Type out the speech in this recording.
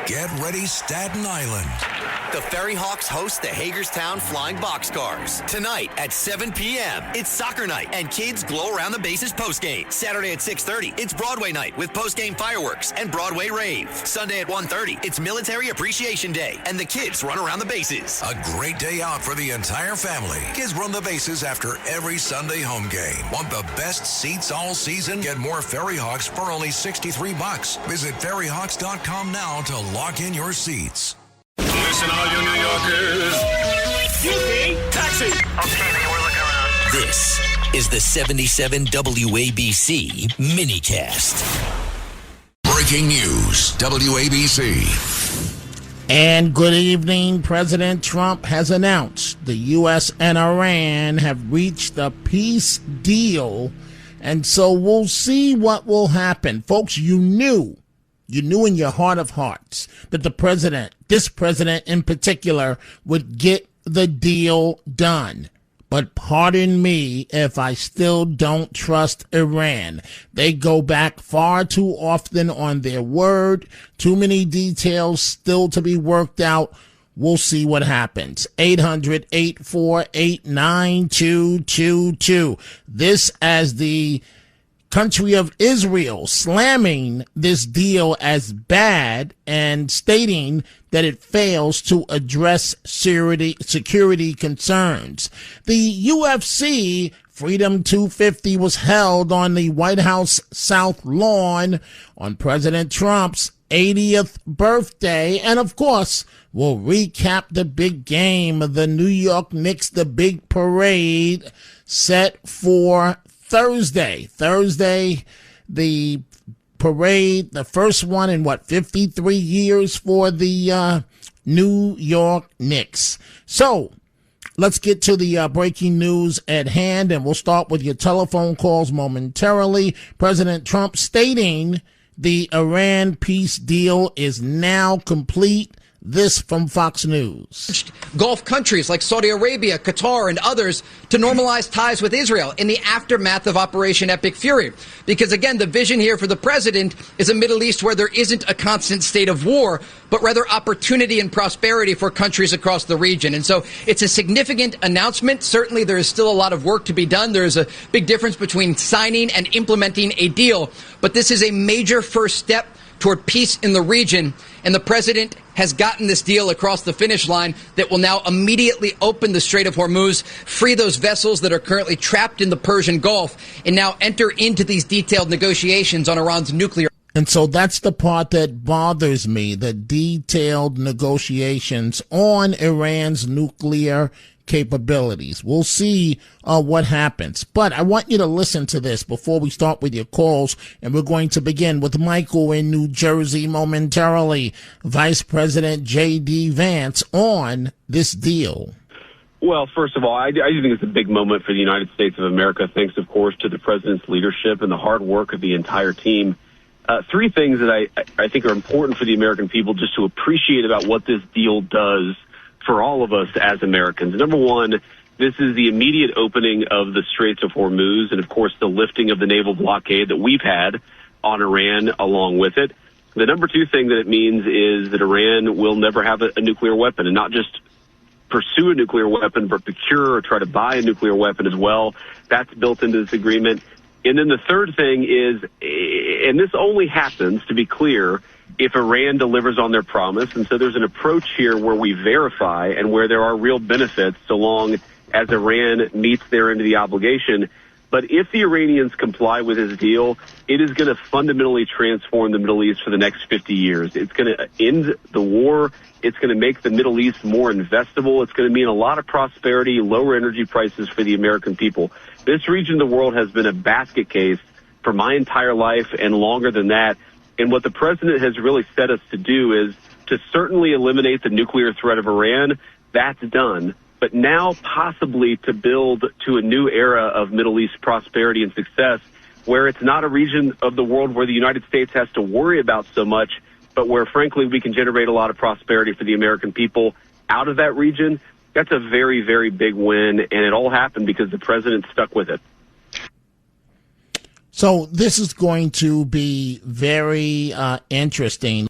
Get ready, Staten Island. The Ferry Hawks host the Hagerstown Flying Boxcars. Tonight at 7 p.m., it's soccer night, and kids glow around the bases postgame. Saturday at 6:30, it's Broadway night with postgame fireworks and Broadway rave. Sunday at 1:30, it's Military Appreciation Day, and the kids run around the bases. A great day out for the entire family. Kids run the bases after every Sunday home game. Want the best seats all season? Get more Ferry Hawks for only $63. Visit ferryhawks.com now to lock in your seats. Listen, all you New Yorkers. Excuse me. Taxi. Okay, man, we're looking around. This is the 77 WABC minicast. Breaking news, WABC. And good evening. President Trump has announced the U.S. and Iran have reached a peace deal. And so we'll see what will happen. Folks, you knew in your heart of hearts that this president in particular, would get the deal done. But pardon me if I still don't trust Iran. They go back far too often on their word. Too many details still to be worked out. We'll see what happens. 800-848-9222. This as the country of Israel slamming this deal as bad and stating that it fails to address security concerns. The UFC Freedom 250 was held on the White House South Lawn on President Trump's 80th birthday. And of course, we'll recap the big game, the New York Knicks, the big parade set for Thursday, the parade, the first one in 53 years for the New York Knicks. So let's get to the breaking news at hand, and we'll start with your telephone calls momentarily. President Trump stating the Iran peace deal is now complete. This from Fox News. Gulf countries like Saudi Arabia, Qatar, and others to normalize ties with Israel in the aftermath of Operation Epic Fury. Because, again, the vision here for the president is a Middle East where there isn't a constant state of war, but rather opportunity and prosperity for countries across the region. And so it's a significant announcement. Certainly there is still a lot of work to be done. There is a big difference between signing and implementing a deal. But this is a major first step toward peace in the region, and the president has gotten this deal across the finish line that will now immediately open the Strait of Hormuz, free those vessels that are currently trapped in the Persian Gulf, and now enter into these detailed negotiations on Iran's nuclear. And so that's the part that bothers me, the detailed negotiations on Iran's nuclear capabilities. We'll see what happens. But I want you to listen to this before we start with your calls. And we're going to begin with Michael in New Jersey momentarily. Vice President J.D. Vance on this deal. Well, first of all, I do think it's a big moment for the United States of America, thanks, of course, to the president's leadership and the hard work of the entire team. Three things that I think are important for the American people just to appreciate about what this deal does for all of us as Americans. Number one, this is the immediate opening of the Straits of Hormuz and, of course, the lifting of the naval blockade that we've had on Iran along with it. The number two thing that it means is that Iran will never have a nuclear weapon, and not just pursue a nuclear weapon, but procure or try to buy a nuclear weapon as well. That's built into this agreement. And then the third thing is, and this only happens, to be clear, if Iran delivers on their promise. And so there's an approach here where we verify and where there are real benefits so long as Iran meets their end of the obligation. But if the Iranians comply with this deal, it is going to fundamentally transform the Middle East for the next 50 years. It's going to end the war. It's going to make the Middle East more investable. It's going to mean a lot of prosperity, lower energy prices for the American people. This region of the world has been a basket case for my entire life and longer than that. And what the president has really set us to do is to certainly eliminate the nuclear threat of Iran. That's done. But now possibly to build to a new era of Middle East prosperity and success where it's not a region of the world where the United States has to worry about so much, but where, frankly, we can generate a lot of prosperity for the American people out of that region. That's a very, very big win, and it all happened because the president stuck with it. So this is going to be very interesting.